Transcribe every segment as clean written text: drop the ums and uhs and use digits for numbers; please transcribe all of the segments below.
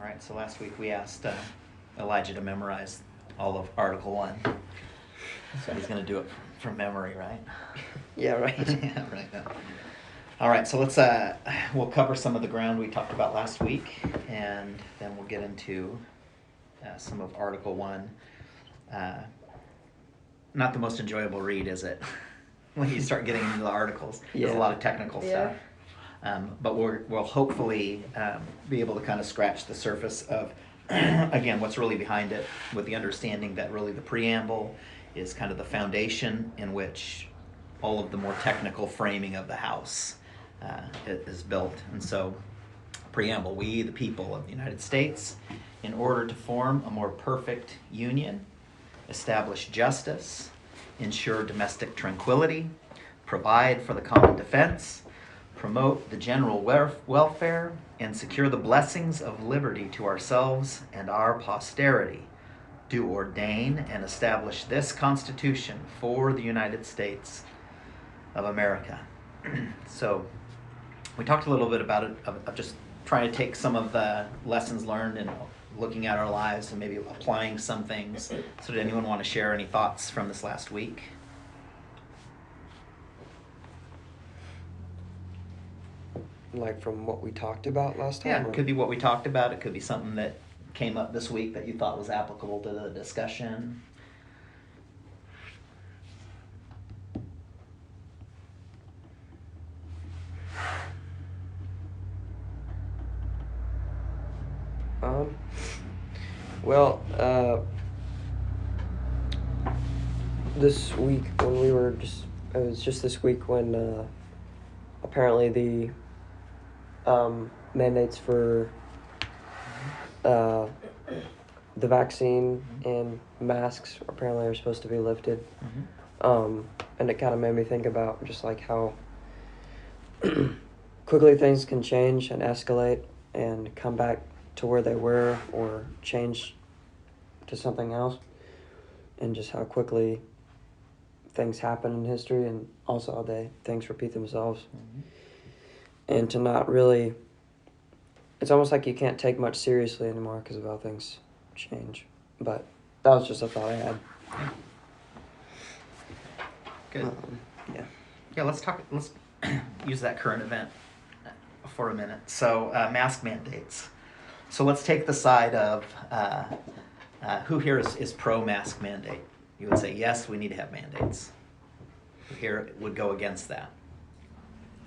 right, so last week we asked Elijah to memorize all of Article 1. So he's going to do it from memory, right? Yeah, right. Yeah, right. No. All right, so let's we'll cover some of the ground we talked about last week, and then we'll get into some of Article 1. Not the most enjoyable read, is it? When you start getting into the articles, there's a lot of technical stuff. But we'll hopefully be able to kind of scratch the surface of, again, what's really behind it, with the understanding that really the preamble is kind of the foundation in which all of the more technical framing of the House is built. And so, preamble, we, the people of the United States, in order to form a more perfect union, establish justice, ensure domestic tranquility, provide for the common defense, promote the general welfare, and secure the blessings of liberty to ourselves and our posterity, do ordain and establish this Constitution for the United States of America. So we talked a little bit about it, of just trying to take some of the lessons learned and looking at our lives and maybe applying some things. So did anyone want to share any thoughts from this last week? Like from what we talked about last time? Yeah, it could be what we talked about. It could be something that came up this week that you thought was applicable to the discussion. Well, this week when we were it was just this week when apparently the mandates for the vaccine and masks apparently are supposed to be lifted. And it kind of made me think about just like how quickly things can change and escalate and come back to where they were or change to something else, and just how quickly things happen in history, and also how things repeat themselves. And to not really, it's almost like you can't take much seriously anymore because of how things change. But that was just a thought I had. Good. Yeah, let's use that current event for a minute. So mask mandates. So let's take the side of who here is pro-mask mandate. You would say, yes, we need to have mandates. Who here would go against that?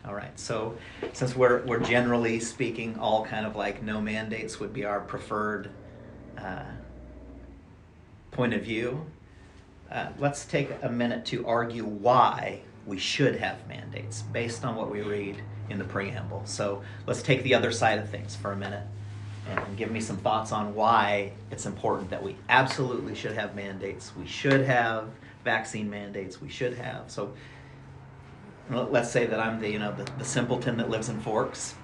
All right, so since we're generally speaking, all kind of like no mandates would be our preferred point of view, let's take a minute to argue why we should have mandates based on what we read in the preamble. So let's take the other side of things for a minute and give me some thoughts on why it's important that we absolutely should have mandates. We should have vaccine mandates. We should have. So let's say that I'm the simpleton that lives in Forks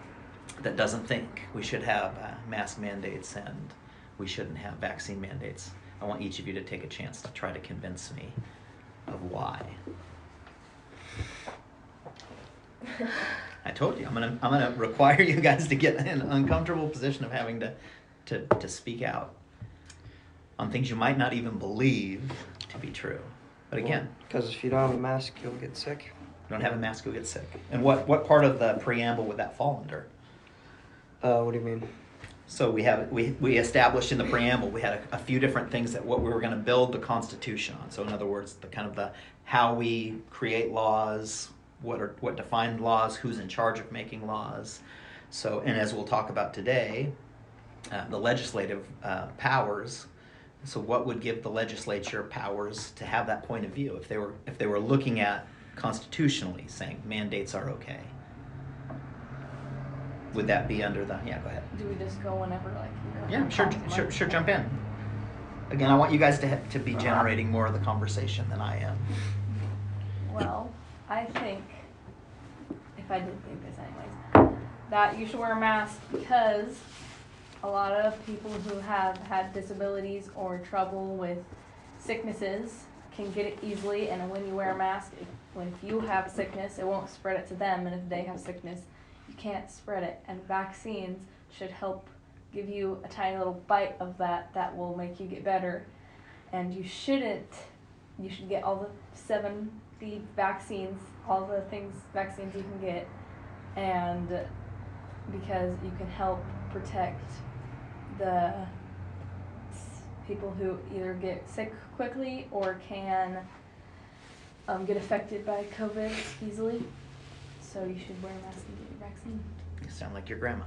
that doesn't think we should have mask mandates and we shouldn't have vaccine mandates. I want each of you to take a chance to try to convince me of why. I told you, I'm gonna require you guys to get in an uncomfortable position of having to speak out on things you might not even believe to be true. But again, because if you don't have a mask, you'll get sick. You don't have a mask, you'll get sick. And what part of the preamble would that fall under? What do you mean? So we established in the preamble, we had a few different things that what we were going to build the Constitution on. So in other words, the how we create laws, what define laws, who's in charge of making laws. So, and as we'll talk about today, the legislative powers. So what would give the legislature powers to have that point of view if they were looking at constitutionally saying mandates are okay? Would that be under the... Yeah, go ahead. Do we just go whenever, like... Yeah, sure, jump in. Again, I want you guys to be generating more of the conversation than I am. Well, I think, if I did think this anyways, that you should wear a mask because a lot of people who have had disabilities or trouble with sicknesses can get it easily, and when you wear a mask, if you have a sickness, it won't spread it to them, and if they have sickness, you can't spread it. And vaccines should help give you a tiny little bite of that will make you get better. And you should get all the 70 vaccines, all the vaccines you can get, and because you can help protect the people who either get sick quickly or can get affected by COVID easily. So you should wear a mask and get your vaccine. You sound like your grandma.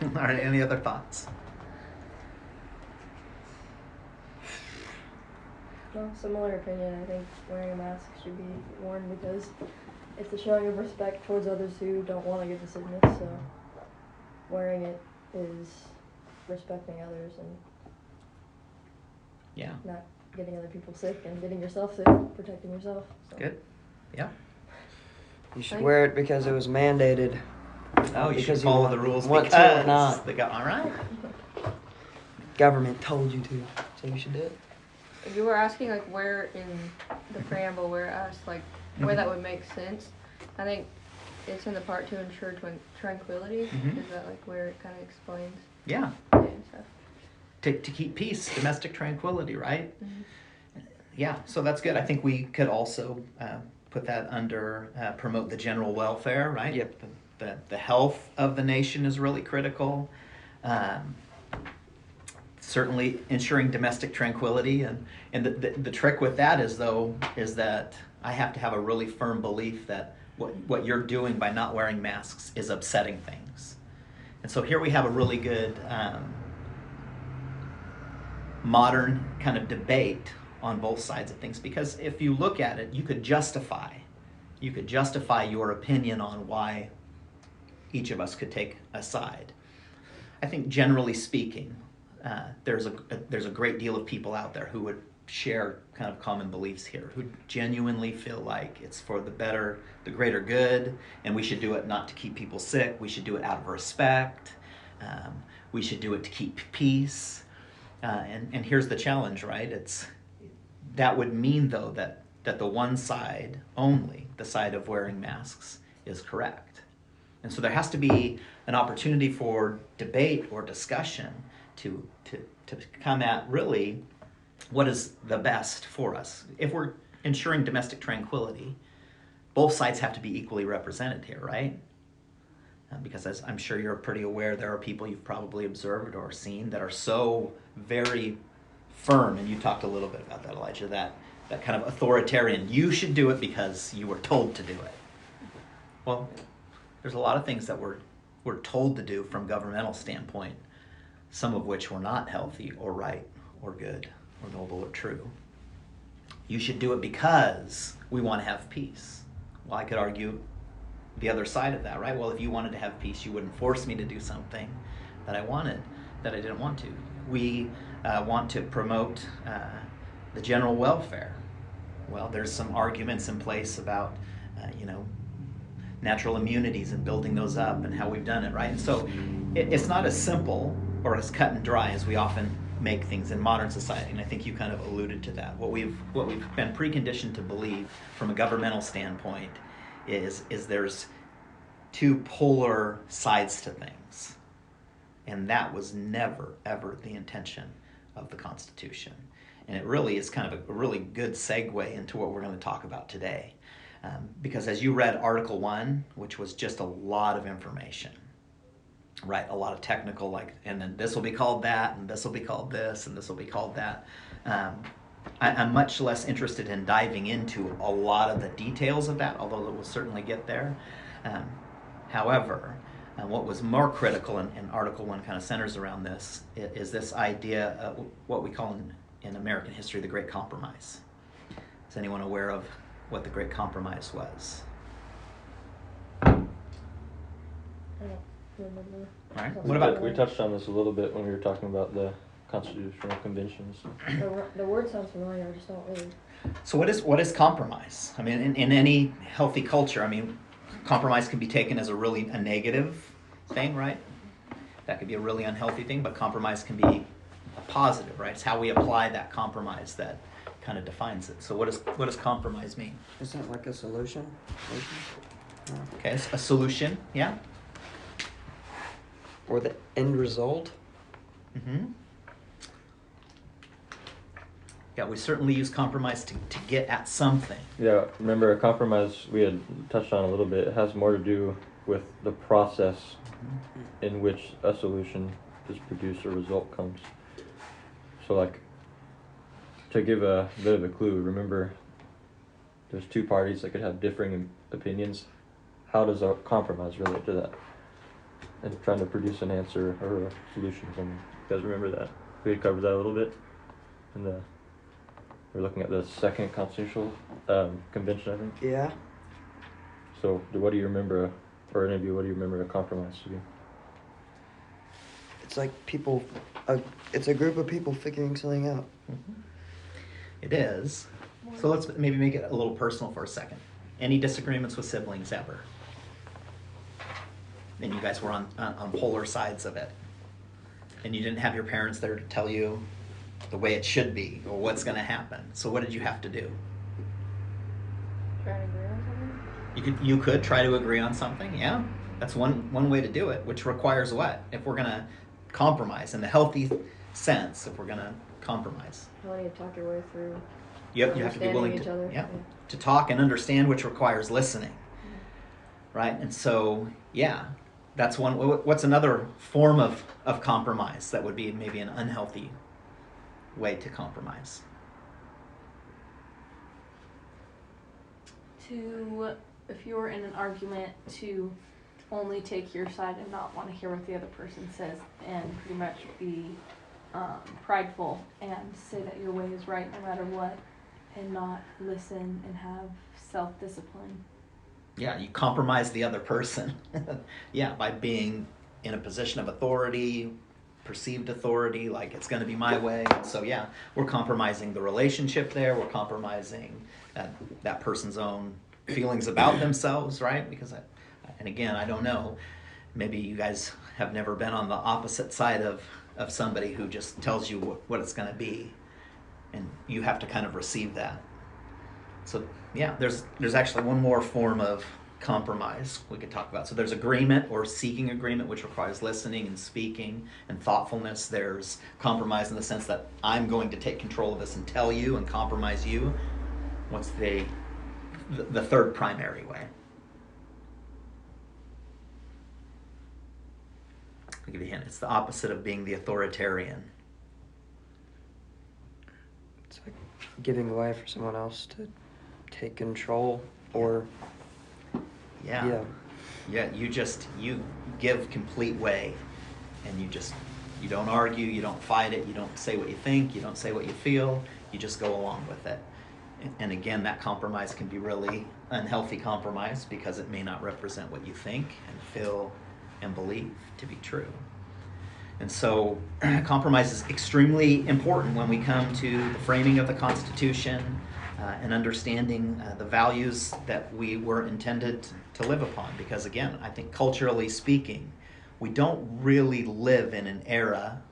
All right, any other thoughts? Well, similar opinion. I think wearing a mask should be worn because it's a showing of respect towards others who don't want to get the sickness. So wearing it is respecting others and Yeah. not getting other people sick and getting yourself sick, protecting yourself. So. Good. Yeah. You should wear it because it was mandated. Oh, you should because follow the rules want because to or not. all right. Government told you to, so you should do it. If you were asking like where in the preamble where it asked like where that would make sense, I think it's in the part to ensure tranquility. Mhm. Is that like where it kind of explains Yeah. and stuff? To keep peace, domestic tranquility, right? Mhm. Yeah, so that's good. I think we could also put that under promote the general welfare, right? Yep. The health of the nation is really critical. Certainly ensuring domestic tranquility, and the trick with that is that I have to have a really firm belief that what you're doing by not wearing masks is upsetting things. And so here we have a really good modern kind of debate on both sides of things, because if you look at it, you could justify your opinion on why each of us could take a side. I think generally speaking, there's a great deal of people out there who would share kind of common beliefs here, who genuinely feel like it's for the greater good, and we should do it not to keep people sick. We should do it out of respect. We should do it to keep peace. And here's the challenge, right? That would mean though that the one side only, the side of wearing masks, is correct. And so there has to be an opportunity for debate or discussion to come at really what is the best for us. If we're ensuring domestic tranquility, both sides have to be equally represented here, right? Because as I'm sure you're pretty aware, there are people you've probably observed or seen that are so very firm, and you talked a little bit about that, Elijah, that kind of authoritarian, you should do it because you were told to do it. Well, there's a lot of things that we're told to do from governmental standpoint, some of which were not healthy or right or good or noble or true. You should do it because we want to have peace. Well, I could argue the other side of that, right? Well, if you wanted to have peace, you wouldn't force me to do something that I didn't want to. We want to promote the general welfare. Well, there's some arguments in place about, natural immunities and building those up and how we've done it, right? And so it's not as simple or as cut and dry as we often make things in modern society, and I think you kind of alluded to that. What we've been preconditioned to believe from a governmental standpoint is there's two polar sides to things, and that was never ever the intention of the Constitution. And it really is kind of a really good segue into what we're going to talk about today, because as you read Article 1, which was just a lot of information, right? A lot of technical, and then this will be called that, and this will be called this, and this will be called that. I'm much less interested in diving into a lot of the details of that, although we'll certainly get there. However, what was more critical in Article 1 kind of centers around this is this idea of what we call in American history the Great Compromise. Is anyone aware of what the Great Compromise was? I don't remember. All right. What about We touched on this a little bit when we were talking about the constitutional conventions. The word sounds familiar, I just don't really. So what is compromise? I mean, in any healthy culture, I mean, compromise can be taken as a negative thing, right? That could be a really unhealthy thing, but compromise can be a positive, right? It's how we apply that compromise that kind of defines it. So what does compromise mean? Isn't it like a solution? No. Okay, it's a solution, yeah. or the end result. Mm-hmm. Yeah, we certainly use compromise to get at something. Yeah, remember a compromise we had touched on a little bit. It has more to do with the process in which a solution is produced or result comes. So like, to give a bit of a clue, remember there's two parties that could have differing opinions. How does a compromise relate to that? And trying to produce an answer or a solution from you guys remember that? We had covered that a little bit in the we're looking at the second constitutional convention, I think. Yeah. So, what do you remember, or any of you, what do you remember a compromise to be? It's like people, it's a group of people figuring something out. Mm-hmm. It is. So let's maybe make it a little personal for a second. Any disagreements with siblings ever? And you guys were on polar sides of it. And you didn't have your parents there to tell you the way it should be or what's going to happen. So what did you have to do? Try to agree on something? You could try to agree on something, yeah. That's one way to do it, which requires what? If we're going to compromise in the healthy sense, if we're going to compromise. How do you talk your way through? Yep, you have to be willing Understanding to each other. Yeah. to talk and understand, which requires listening. Right? And so, yeah, that's one. What's another form of compromise that would be maybe an unhealthy way to compromise? If you're in an argument, to only take your side and not want to hear what the other person says, and pretty much be prideful and say that your way is right no matter what, and not listen and have self-discipline. Yeah, you compromise the other person. Yeah, by being in a position of authority, perceived authority, like it's going to be my way. So yeah, we're compromising the relationship there. We're compromising that person's own feelings about themselves, right? Because and again, I don't know, maybe you guys have never been on the opposite side of somebody who just tells you what it's going to be, and you have to kind of receive that. So yeah, there's actually one more form of compromise we could talk about. So there's agreement or seeking agreement, which requires listening and speaking and thoughtfulness. There's compromise in the sense that I'm going to take control of this and tell you and compromise you. What's the third primary way? I'll give you a hint. It's the opposite of being the authoritarian. It's like giving away for someone else to take control, or Yeah, you give complete way, and you don't argue, you don't fight it, you don't say what you think, you don't say what you feel, you just go along with it. And again, that compromise can be really unhealthy compromise because it may not represent what you think and feel and believe to be true. And so compromise is extremely important when we come to the framing of the Constitution and understanding the values that we were intended to live upon. Because again, I think culturally speaking, we don't really live in an era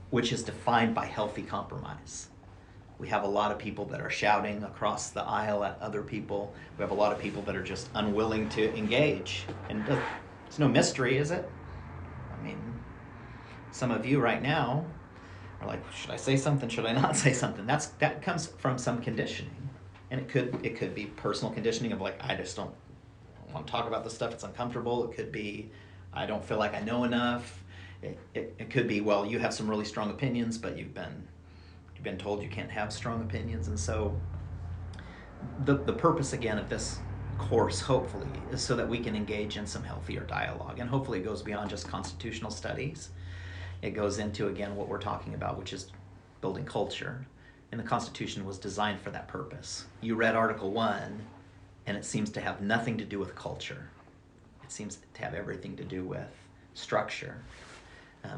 which is defined by healthy compromise. We have a lot of people that are shouting across the aisle at other people. We have a lot of people that are just unwilling to engage. And it's no mystery, is it? I mean, some of you right now are like, should I say something? Should I not say something? That comes from some conditioning. And it could be personal conditioning of like, I just don't want to talk about this stuff. It's uncomfortable. It could be, I don't feel like I know enough. It could be, well, you have some really strong opinions, but you've been told you can't have strong opinions. And so the purpose again of this course, hopefully, is so that we can engage in some healthier dialogue. And hopefully it goes beyond just constitutional studies. It goes into, again, what we're talking about, which is building culture. And the Constitution was designed for that purpose. You read Article 1, and it seems to have nothing to do with culture. It seems to have everything to do with structure.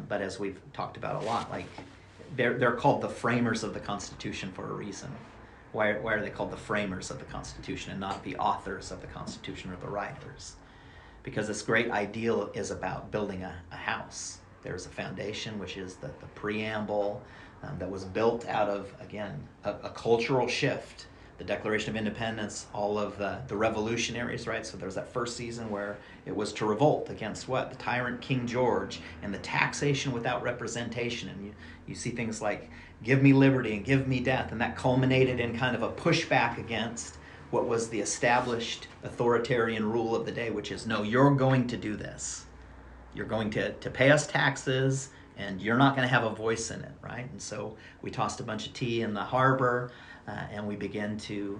But as we've talked about a lot, like they're called the framers of the Constitution for a reason. Why are they called the framers of the Constitution and not the authors of the Constitution or the writers? Because this great ideal is about building a house. There's a foundation, which is the Preamble, that was built out of, again, a cultural shift the Declaration of Independence, all of the revolutionaries, right? So there's that first season where it was to revolt against what? The tyrant King George and the taxation without representation. And you see things like give me liberty and give me death. And that culminated in kind of a pushback against what was the established authoritarian rule of the day, which is, no, you're going to do this. You're going to pay us taxes, and you're not going to have a voice in it, right? And so we tossed a bunch of tea in the harbor, and we began to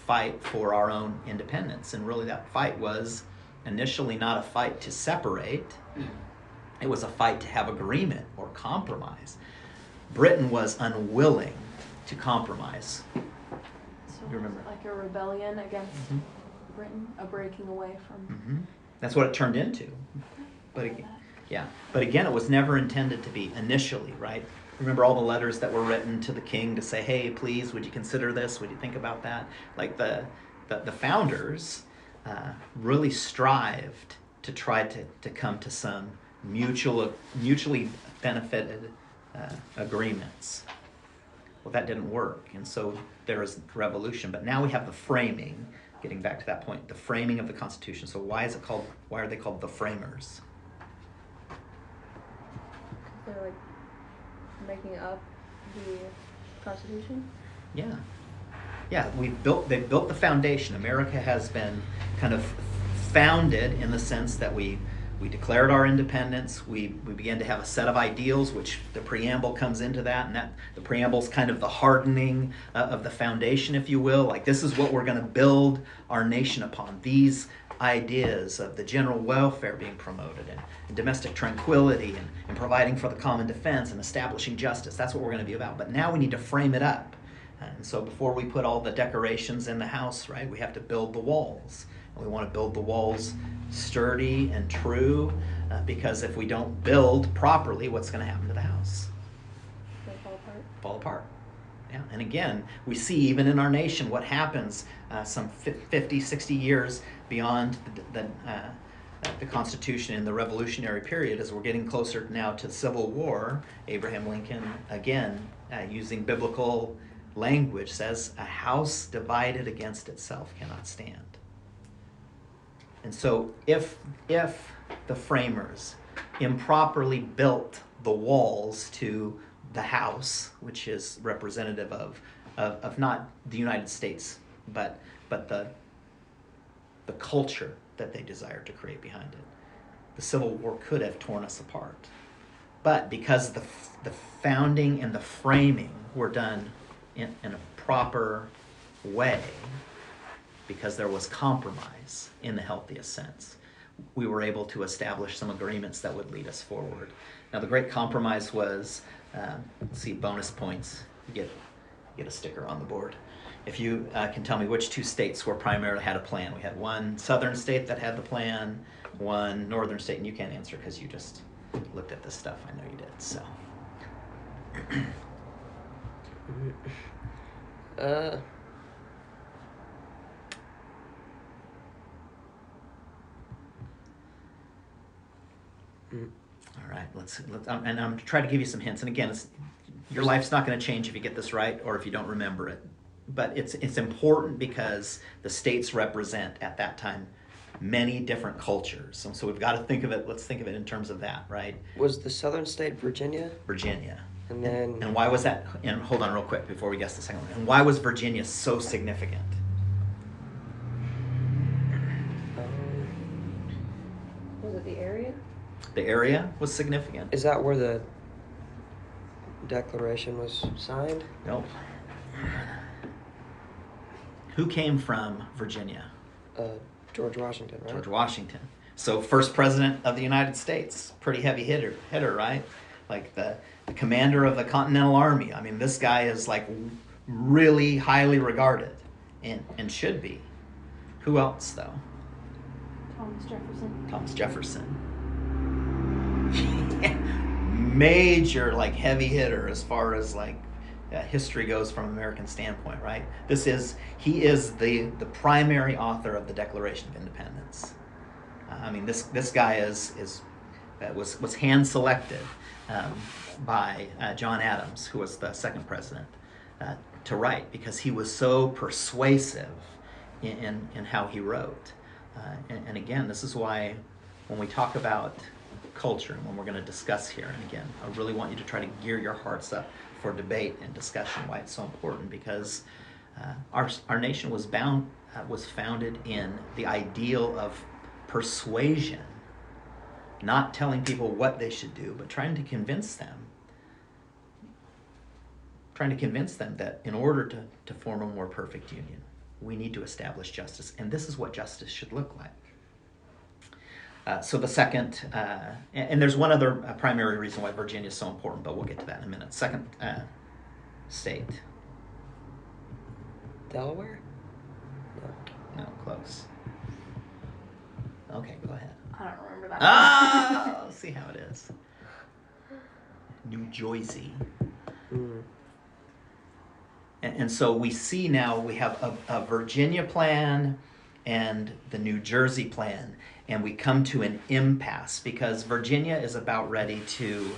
fight for our own independence. And really that fight was initially not a fight to separate. It was a fight to have agreement or compromise. Britain was unwilling to compromise. So You remember? like a rebellion against Britain, a breaking away from. That's what it turned into. But again, it was never intended to be initially, right? Remember all the letters that were written to the king to say, hey, please, would you consider this? Would you think about that? Like the founders really strived to try to come to some mutually benefited agreements. Well, that didn't work, and so there was revolution. But now we have the framing. Getting back to that point, the framing of the Constitution. So why are they called the framers? They're like making up the Constitution. Yeah, they built the foundation. America has been kind of founded in the sense that we declared our independence. We began to have a set of ideals, which the preamble comes into that, and that the preamble's kind of the hardening of the foundation, if you will. Like, this is what we're going to build our nation upon. These ideas of the general welfare being promoted, and domestic tranquility, and providing for the common defense, and establishing justice. That's what we're going to be about. But now we need to frame it up. And so before we put all the decorations in the house, right, we have to build the walls. And we want to build the walls sturdy and true, because if we don't build properly, what's going to happen to the house? They fall apart. Fall apart. Yeah. And again, we see even in our nation what happens some 50, 60 years beyond the Constitution in the Revolutionary period, as we're getting closer now to the Civil War. Abraham Lincoln, again, using biblical language, says, a house divided against itself cannot stand. And so if the framers improperly built the walls to the house, which is representative of not the United States, but the culture that they desired to create behind it, the Civil War could have torn us apart. But because the founding and the framing were done in a proper way, because there was compromise in the healthiest sense, we were able to establish some agreements that would lead us forward. Now, the great compromise was, let's see, bonus points. You get a sticker on the board. If you can tell me which two states were primarily had a plan. We had one southern state that had the plan, one northern state, and you can't answer because you just looked at this stuff. I know you did, so. All right, let's and I'm trying to give you some hints. And again, your life's not going to change if you get this right or if you don't remember it. But it's important because the states represent at that time many different cultures. And so we've got to think of it. Let's think of it in terms of that, right? Was the southern state Virginia? Virginia. And why was that? And hold on real quick before we guess the second one. And why was Virginia so significant? Was it the area? The area was significant. Is that where the Declaration was signed? Nope. Who came from Virginia? George Washington, right? George Washington. So first president of the United States. Pretty heavy hitter, right? Like the commander of the Continental Army. I mean, this guy is like really highly regarded and should be. Who else, though? Thomas Jefferson. Major, like, heavy hitter as far as like history goes from an American standpoint, right? He is the primary author of the Declaration of Independence. I mean, this guy was hand selected by John Adams, who was the second president. to write because he was so persuasive in how he wrote. And again, this is why when we talk about culture and when we're going to discuss here, and again, I really want you to try to gear your hearts up for debate and discussion, why it's so important, because our nation was founded in the ideal of persuasion, not telling people what they should do, but trying to convince them that in order to form a more perfect union, we need to establish justice, and this is what justice should look like. So the second, and there's one other primary reason why Virginia is so important, but we'll get to that in a minute. Second state. Delaware? No, close. Okay, go ahead. I don't remember that. Ah, see how it is. New Jersey. And so we see now we have a Virginia plan and the New Jersey plan, and we come to an impasse because Virginia is about ready to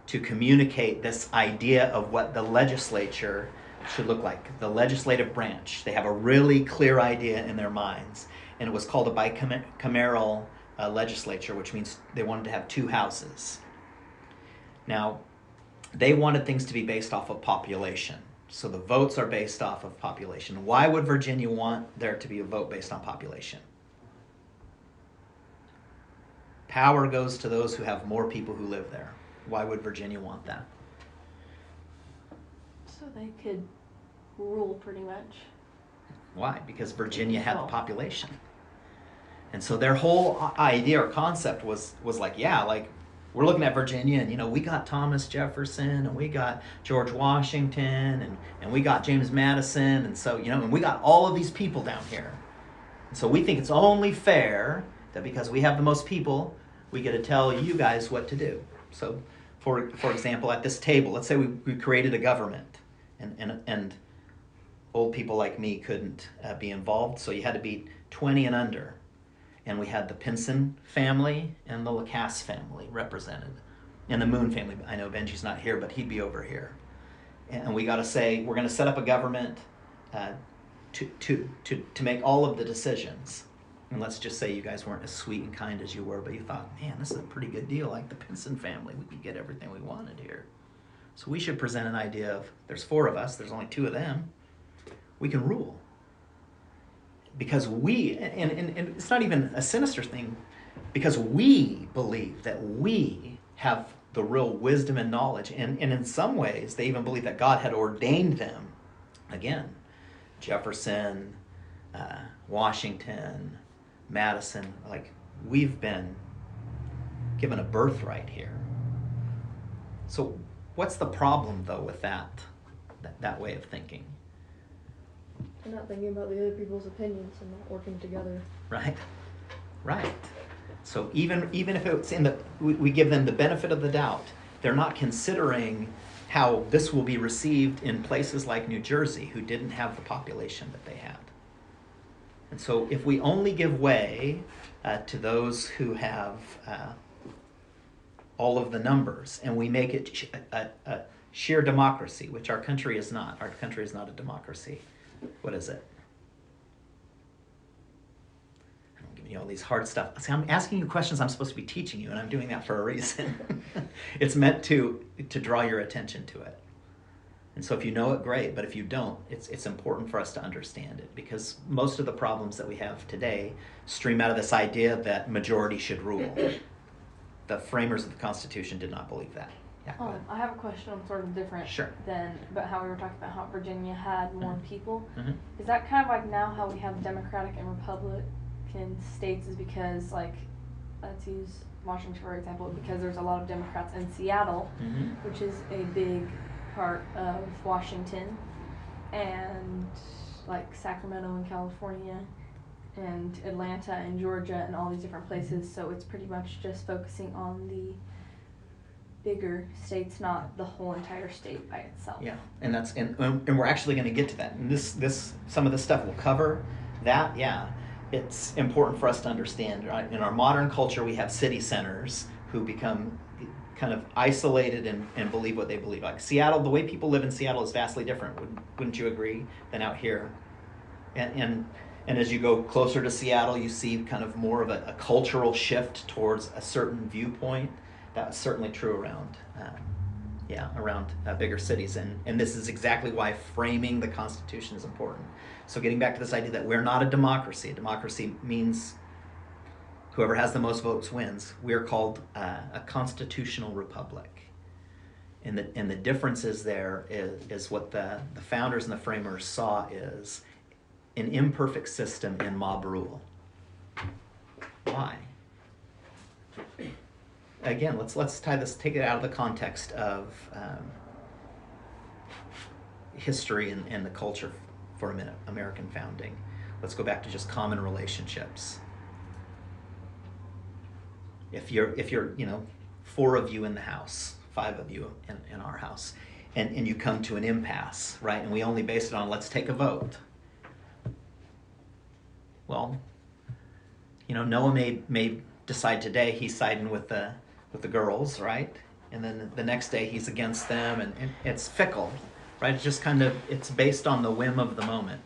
communicate this idea of what the legislature should look like, the legislative branch. They have a really clear idea in their minds, and it was called a bicameral legislature, which means they wanted to have two houses. Now, they wanted things to be based off of population. So the votes are based off of population. Why would Virginia want there to be a vote based on population? Power goes to those who have more people who live there. Why would Virginia want that? So they could rule pretty much. Why? Because Virginia had the population. And so their whole idea or concept was like, yeah, like we're looking at Virginia and, we got Thomas Jefferson and we got George Washington and we got James Madison. And so, and we got all of these people down here. And so we think it's only fair that because we have the most people, we get to tell you guys what to do. So, for example, at this table, let's say we created a government and old people like me couldn't be involved. So you had to be 20 and under. And we had the Pinson family and the Lacasse family represented. And the Moon family. I know Benji's not here, but he'd be over here. And we got to say, we're going to set up a government to make all of the decisions. And let's just say you guys weren't as sweet and kind as you were, but you thought, man, this is a pretty good deal, like the Pinson family. We could get everything we wanted here. So we should present an idea of, there's 4 of us, there's only 2 of them. We can rule. Because we, and it's not even a sinister thing, because we believe that we have the real wisdom and knowledge. And in some ways, they even believe that God had ordained them. Again, Jefferson, Washington, Madison, like we've been given a birthright here. So what's the problem, though, with that way of thinking? They're not thinking about the other people's opinions and not working together. Right. So even if it's we give them the benefit of the doubt, they're not considering how this will be received in places like New Jersey, who didn't have the population that they had. And so if we only give way to those who have all of the numbers, and we make it a sheer democracy, which our country is not. Our country is not a democracy. What is it? I'm giving you all these hard stuff. See, I'm asking you questions I'm supposed to be teaching you, and I'm doing that for a reason. It's meant to draw your attention to it. And so if you know it, great. But if you don't, it's important for us to understand it, because most of the problems that we have today stream out of this idea that majority should rule. The framers of the Constitution did not believe that. Yeah, go ahead. I have a question sort of different Sure. but how we were talking about how Virginia had more people. Mm-hmm. Is that kind of like now how we have Democratic and Republican states is because, like, let's use Washington for example, because there's a lot of Democrats in Seattle, Mm-hmm. which is a big part of Washington, and like Sacramento in California, and Atlanta in Georgia, and all these different places. So it's pretty much just focusing on the bigger states, not the whole entire state by itself. Yeah, and we're actually going to get to that. And this some of this stuff will cover that. Yeah, it's important for us to understand. Right? In our modern culture, we have city centers who become kind of isolated and believe what they believe. Like Seattle, the way people live in Seattle is vastly different. Wouldn't you agree, than out here? And as you go closer to Seattle, you see kind of more of a cultural shift towards a certain viewpoint. That's certainly true around, around bigger cities. And this is exactly why framing the Constitution is important. So getting back to this idea that we're not a democracy. A democracy means whoever has the most votes wins. We're called a constitutional republic. And the differences there is what the founders and the framers saw is an imperfect system in mob rule. Why? Again, let's take it out of the context of history and the culture for a minute, American founding. Let's go back to just common relationships. If you're 4 of you in the house, 5 of you in our house, and you come to an impasse, right? And we only base it on let's take a vote. Well, Noah may decide today he's siding with the girls, right? And then the next day he's against them, and it's fickle, right? It's just it's based on the whim of the moment.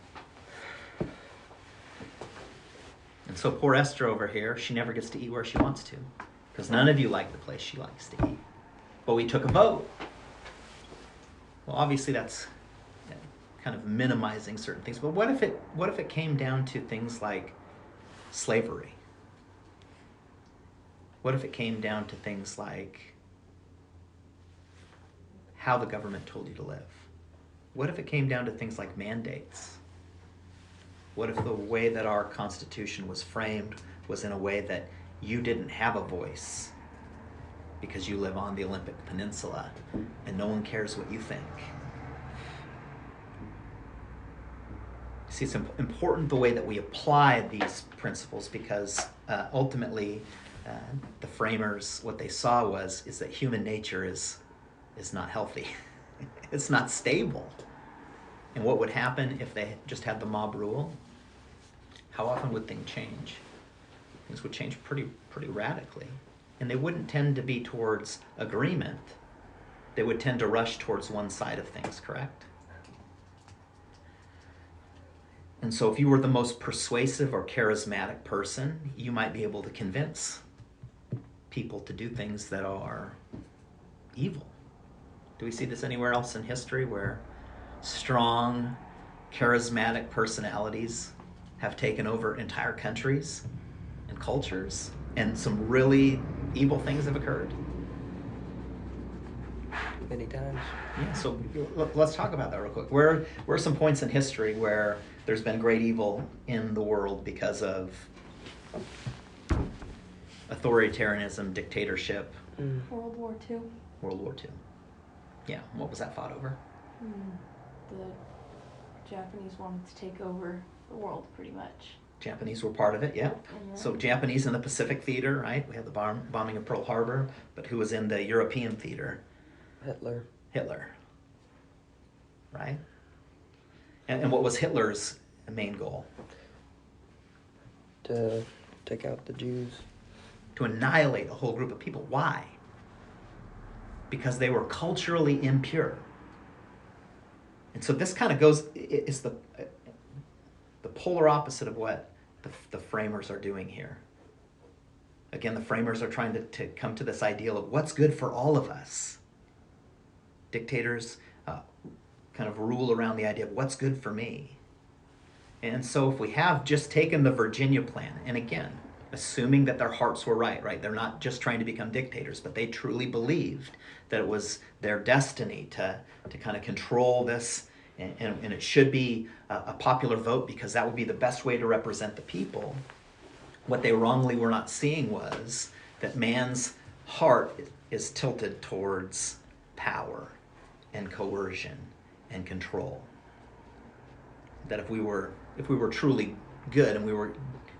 And so poor Esther over here, she never gets to eat where she wants to, because none of you like the place she likes to eat. But we took a vote. Well, obviously that's kind of minimizing certain things. But what if it came down to things like slavery? What if it came down to things like how the government told you to live? What if it came down to things like mandates? What if the way that our Constitution was framed was in a way that you didn't have a voice because you live on the Olympic Peninsula and no one cares what you think? See, it's important the way that we apply these principles, because ultimately the framers, what they saw is that human nature is not healthy. It's not stable. And what would happen if they just had the mob rule? How often would things change? Things would change pretty radically. And they wouldn't tend to be towards agreement. They would tend to rush towards one side of things, correct? And so if you were the most persuasive or charismatic person, you might be able to convince people to do things that are evil. Do we see this anywhere else in history where strong, charismatic personalities have taken over entire countries and cultures, and some really evil things have occurred? Many times. Yeah, so let's talk about that real quick. Where are some points in history where there's been great evil in the world because of authoritarianism, dictatorship? World War II. World War II. Yeah, what was that fought over? The Japanese wanted to take over the world, pretty much. Japanese were part of it, yeah. Mm-hmm. So Japanese in the Pacific theater, right? We had the bombing of Pearl Harbor, but who was in the European theater? Hitler, right? And what was Hitler's main goal? To take out the Jews. To annihilate a whole group of people. Why? Because they were culturally impure. And so this kind of is the polar opposite of what the framers are doing here. Again, the framers are trying to come to this ideal of what's good for all of us. Dictators kind of rule around the idea of what's good for me. And so if we have just taken the Virginia plan, and again, assuming that their hearts were right? They're not just trying to become dictators, but they truly believed that it was their destiny to kind of control this, and it should be a popular vote because that would be the best way to represent the people. What they wrongly were not seeing was that man's heart is tilted towards power and coercion and control. That if we were truly good and we were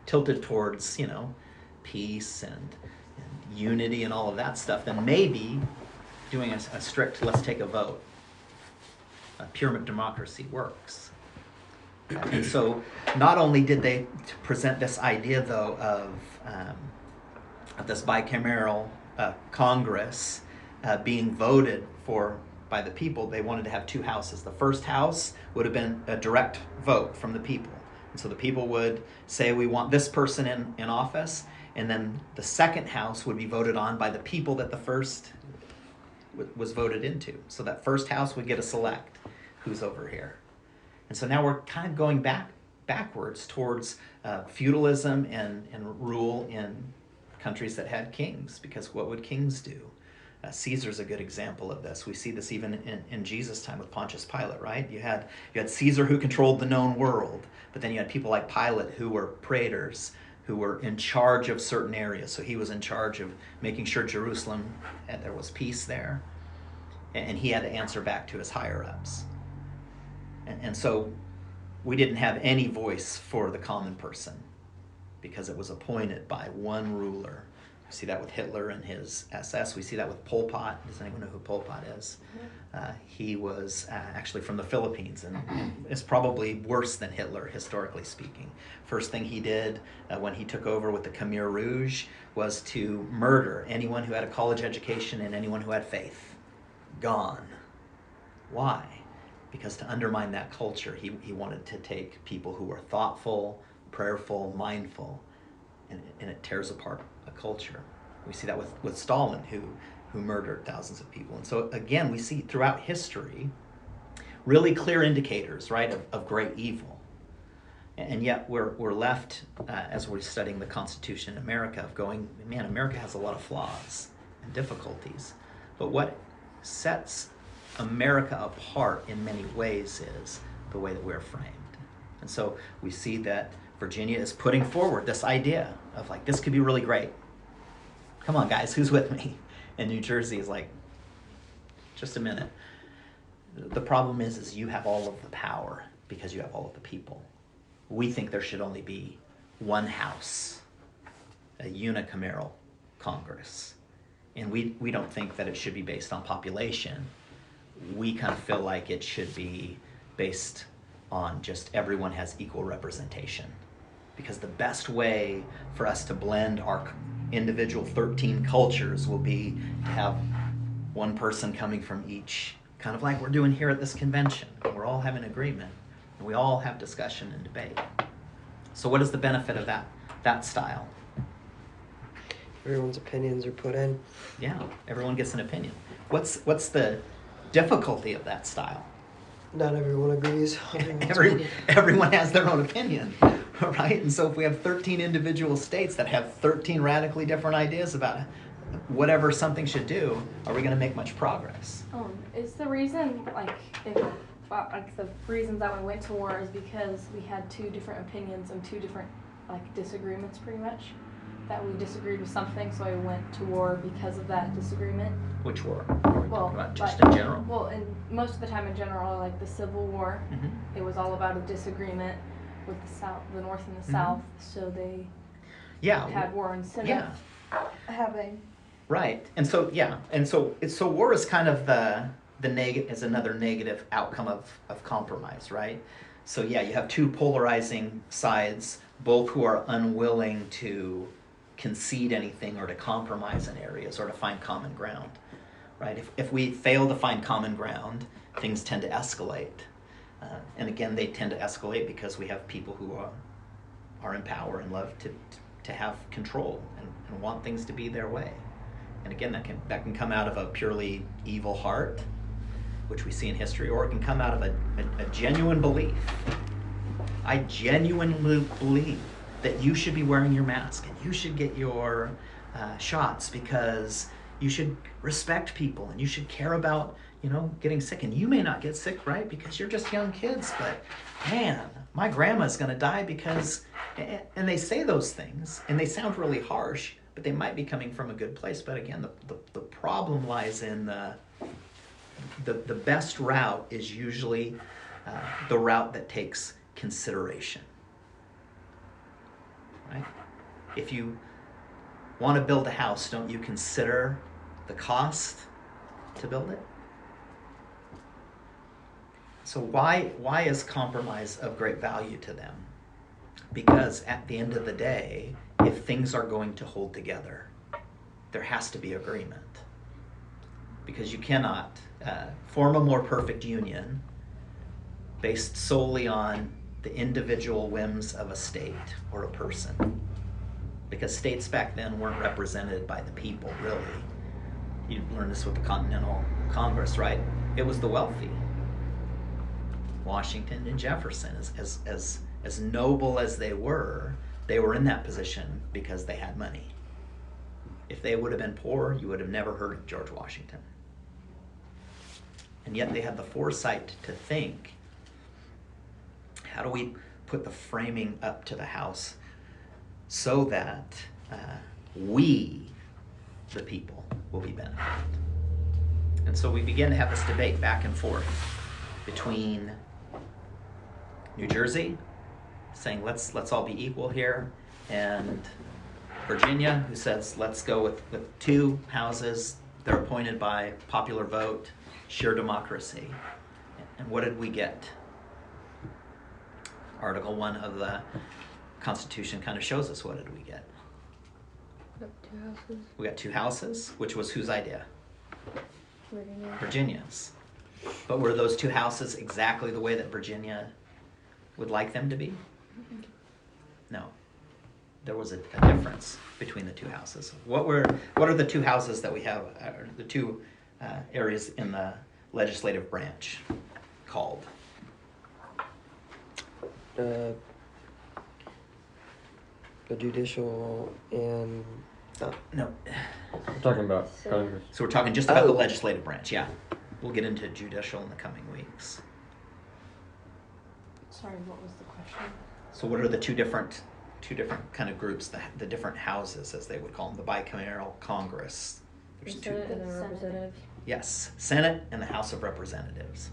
tilted towards, peace and unity and all of that stuff, then maybe doing a strict let's take a vote, a pure democracy works. And so not only did they present this idea, though, of this bicameral Congress being voted for by the people, they wanted to have two houses. The first house would have been a direct vote from the people. And so the people would say, we want this person in office, and then the second house would be voted on by the people that the first was voted into. So that first house would get to select who's over here. And so now we're kind of going backwards towards feudalism and rule in countries that had kings, because what would kings do? Caesar's a good example of this. We see this even in Jesus' time with Pontius Pilate, right? You had Caesar who controlled the known world, but then you had people like Pilate who were praetors, who were in charge of certain areas. So he was in charge of making sure Jerusalem, and there was peace there, and he had to answer back to his higher-ups. And so we didn't have any voice for the common person because it was appointed by one ruler. We see that with Hitler and his SS. We see that with Pol Pot. Does anyone know who Pol Pot is? He was actually from the Philippines, and is probably worse than Hitler, historically speaking. First thing he did when he took over with the Khmer Rouge was to murder anyone who had a college education and anyone who had faith. Gone. Why? Because to undermine that culture, he wanted to take people who were thoughtful, prayerful, mindful, and it tears apart a culture. We see that with Stalin, who murdered thousands of people. And so again, we see throughout history really clear indicators, right, of great evil. And yet we're left, as we're studying the Constitution in America, of going, man, America has a lot of flaws and difficulties. But what sets America apart in many ways is the way that we're framed. And so we see that Virginia is putting forward this idea of like, this could be really great. Come on, guys, who's with me? And New Jersey is like, just a minute. The problem is you have all of the power because you have all of the people. We think there should only be one house, a unicameral Congress. And we don't think that it should be based on population. We kind of feel like it should be based on just everyone has equal representation. Because the best way for us to blend our individual 13 cultures will be to have one person coming from each, kind of like we're doing here at this convention. We're all having agreement, and we all have discussion and debate. So what is the benefit of that style? Everyone's opinions are put in. Yeah, everyone gets an opinion. What's the difficulty of that style? Not everyone agrees. Everyone has their own opinion, right? And so if we have 13 individual states that have 13 radically different ideas about whatever something should do, are we going to make much progress? Is the reason, the reasons that we went to war is because we had two different opinions and two different, disagreements pretty much? That we disagreed with something, so I went to war because of that disagreement. Which war? Well, just in general? Well, and most of the time in general, like the Civil War, it was all about a disagreement with the North and the South, so they had war instead of having. Right, and so so war is kind of the negative, is another negative outcome of compromise, right? So you have two polarizing sides, both who are unwilling to concede anything or to compromise in areas or to find common ground, right? If we fail to find common ground, things tend to escalate. And again, they tend to escalate because we have people who are in power and love to have control and want things to be their way. And again, that can come out of a purely evil heart, which we see in history, or it can come out of a genuine belief. I genuinely believe that you should be wearing your mask and you should get your shots because you should respect people and you should care about, getting sick. And you may not get sick, right? Because you're just young kids, but man, my grandma's gonna die because, and they say those things and they sound really harsh, but they might be coming from a good place. But again, the problem lies in the best route is usually the route that takes consideration. Right? If you want to build a house, don't you consider the cost to build it? So why is compromise of great value to them? Because at the end of the day, if things are going to hold together, there has to be agreement. because you cannot form a more perfect union based solely on the individual whims of a state or a person. Because states back then weren't represented by the people, really. You learned this with the Continental Congress, right? It was the wealthy. Washington and Jefferson, as noble as they were in that position because they had money. If they would have been poor, you would have never heard of George Washington. And yet they had the foresight to think, how do we put the framing up to the House so that we, the people, will be benefited? And so we begin to have this debate back and forth between New Jersey, saying let's all be equal here, and Virginia, who says let's go with 2 houses. They're appointed by popular vote, sheer democracy. And what did we get? Article 1 of the Constitution kind of shows us what did we get. Two houses. We got 2 houses, which was whose idea? Virginia. Virginia's. But were those 2 houses exactly the way that Virginia would like them to be? No. There was a difference between the 2 houses. What are the 2 houses that we have, the 2 areas in the legislative branch called? The judicial and No. We're talking about So- Congress. So we're talking just about the Oh. legislative branch, yeah. We'll get into judicial in the coming weeks. Sorry, what was the question? So what are the two different kind of groups, the different houses, as they would call them, the Bicameral Congress? There's The 2. Senate and the Senate. representatives. Yes, Senate and the House of Representatives,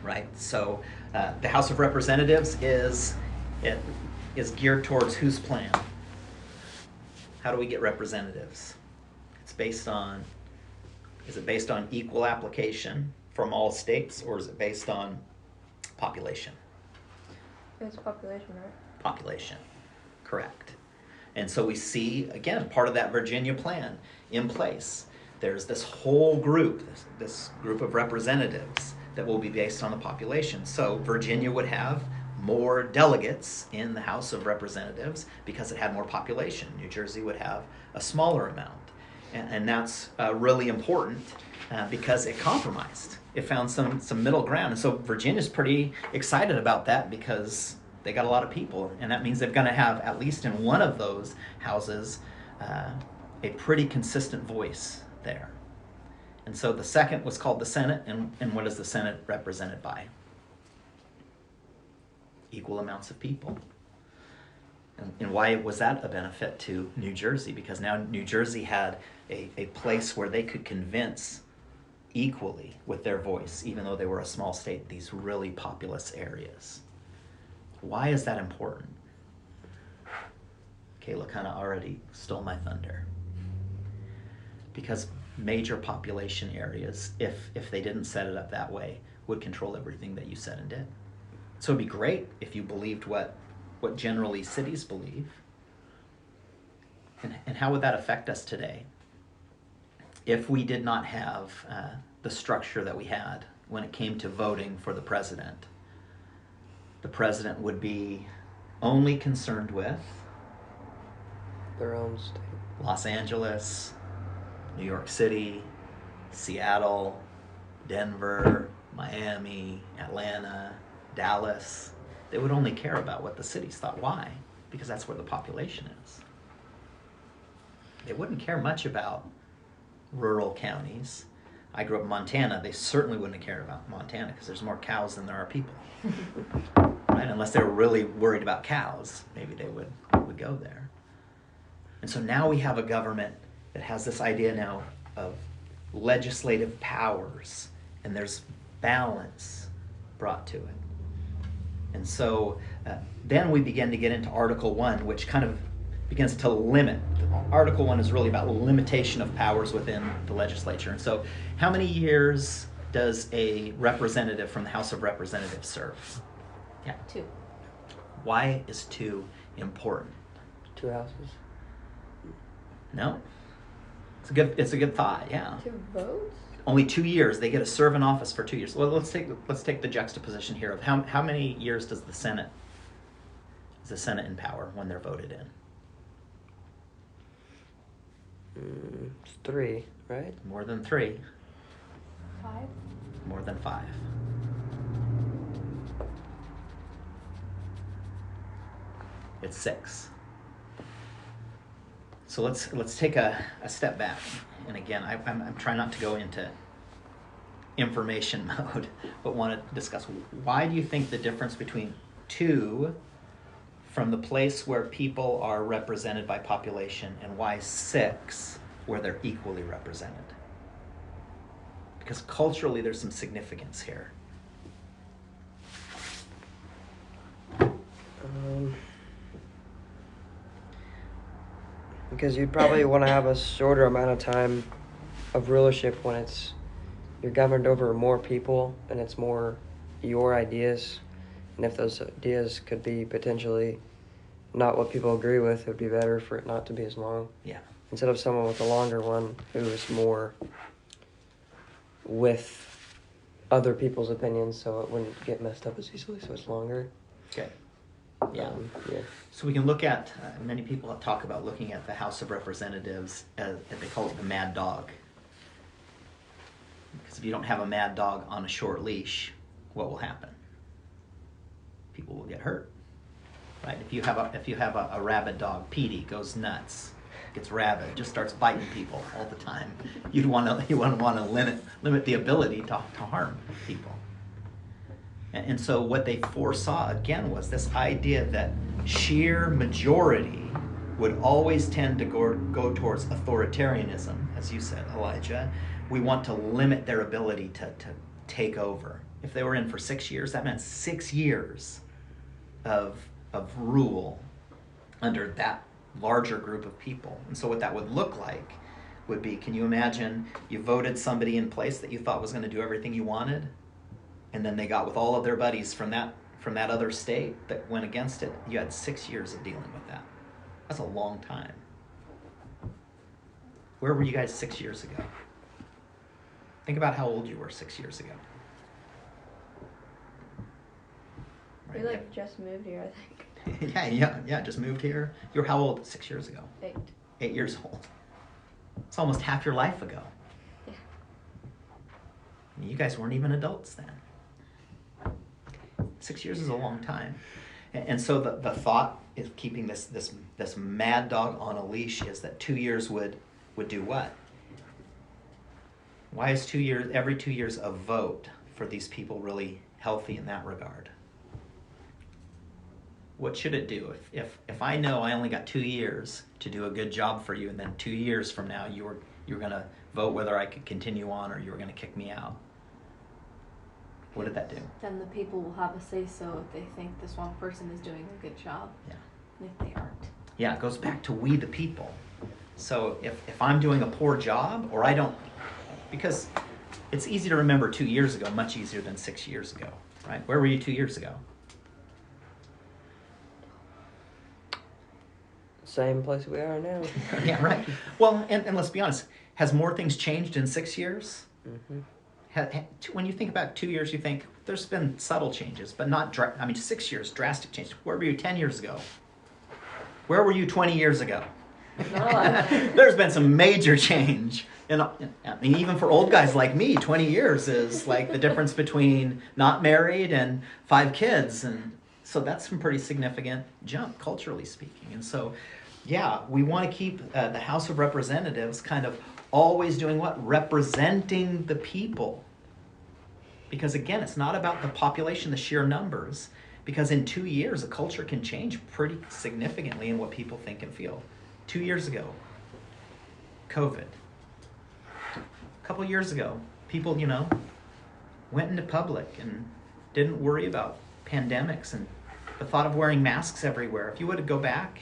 right? So the House of Representatives is geared towards whose plan? How do we get representatives? Is it based on equal application from all states, or is it based on population? It's population, right? Population, correct. And so we see, again, part of that Virginia plan in place. There's this whole group, this group of representatives that will be based on the population. So Virginia would have more delegates in the House of Representatives because it had more population. New Jersey would have a smaller amount. And that's really important because it compromised. It found some middle ground. And so Virginia's pretty excited about that because they got a lot of people. And that means they're going to have, at least in one of those houses, a pretty consistent voice there. And so the second was called the Senate. And what is the Senate represented by? Equal amounts of people. And why was that a benefit to New Jersey? Because now New Jersey had a place where they could convince equally with their voice, even though they were a small state, these really populous areas. Why is that important? Kayla kind of already stole my thunder. Because major population areas, if they didn't set it up that way, would control everything that you said and did. So it'd be great if you believed what generally cities believe. And how would that affect us today? If we did not have the structure that we had when it came to voting for the president would be only concerned with their own state. Los Angeles, New York City, Seattle, Denver, Miami, Atlanta, Dallas. They would only care about what the cities thought. Why? Because that's where the population is. They wouldn't care much about rural counties. I grew up in Montana. They certainly wouldn't have cared about Montana because there's more cows than there are people. Right? Unless they were really worried about cows, maybe they would go there. And so now we have a government that has this idea now of legislative powers, and there's balance brought to it. And so then we begin to get into Article 1, which kind of begins to limit. Article 1 is really about limitation of powers within the legislature. And so how many years does a representative from the House of Representatives serve? Yeah. 2. Why is 2 important? 2 houses. No? It's a good thought, yeah. 2 votes? only 2 years. They get to serve in office for 2 years. Well, let's take the juxtaposition here of how many years does the Senate in power when they're voted in? It's 3, right? More than 3. 5? More than 5. It's 6. So let's take a step back. And again, I'm trying not to go into information mode, but want to discuss why do you think the difference between 2 from the place where people are represented by population and why 6 where they're equally represented? Because culturally there's some significance here. Because you'd probably want to have a shorter amount of time of rulership when you're governed over more people and it's more your ideas. And if those ideas could be potentially not what people agree with, it would be better for it not to be as long. Yeah. Instead of someone with a longer one who is more with other people's opinions, so it wouldn't get messed up as easily, so it's longer. Okay. Yeah. Yeah. So we can look at, many people talk about looking at the House of Representatives as they call it the mad dog. Because if you don't have a mad dog on a short leash, what will happen? People will get hurt, right? If you have a rabid dog, Petey goes nuts, gets rabid, just starts biting people all the time. You want to limit the ability to harm people. And so what they foresaw, again, was this idea that sheer majority would always tend to go towards authoritarianism, as you said, Elijah. We want to limit their ability to take over. If they were in for 6 years, that meant 6 years of rule under that larger group of people. And so what that would look like would be, can you imagine you voted somebody in place that you thought was going to do everything you wanted? And then they got with all of their buddies from that other state that went against it. You had 6 years of dealing with that. That's a long time. Where were you guys 6 years ago? Think about how old you were 6 years ago. We just moved here, I think. yeah, just moved here. You were how old 6 years ago? 8. 8 years old. It's almost half your life ago. Yeah. You guys weren't even adults then. 6 years is a long time. And so the thought is keeping this mad dog on a leash is that 2 years would do what? Why is 2 years, every 2 years a vote for these people really healthy in that regard? What should it do? If I know I only got 2 years to do a good job for you, and then 2 years from now you're going to vote whether I could continue on or you were going to kick me out. What did that do? Then the people will have a say-so if they think this one person is doing a good job. Yeah. And if they aren't. Yeah, it goes back to we the people. So if I'm doing a poor job or I don't, because it's easy to remember 2 years ago, much easier than 6 years ago, right? Where were you 2 years ago? Same place we are now. Yeah, right. Well, and let's be honest, has more things changed in 6 years? Mm-hmm. When you think about 2 years, you think there's been subtle changes, but not, 6 years, drastic change. Where were you 10 years ago? Where were you 20 years ago? There's been some major change. And I mean, even for old guys like me, 20 years is like the difference between not married and 5 kids. And so that's some pretty significant jump, culturally speaking. And so, yeah, we want to keep the House of Representatives kind of always doing what? Representing the people. Because again, it's not about the population, the sheer numbers. Because in 2 years, a culture can change pretty significantly in what people think and feel. 2 years ago, COVID. A couple years ago, people, went into public and didn't worry about pandemics and the thought of wearing masks everywhere. If you were to go back,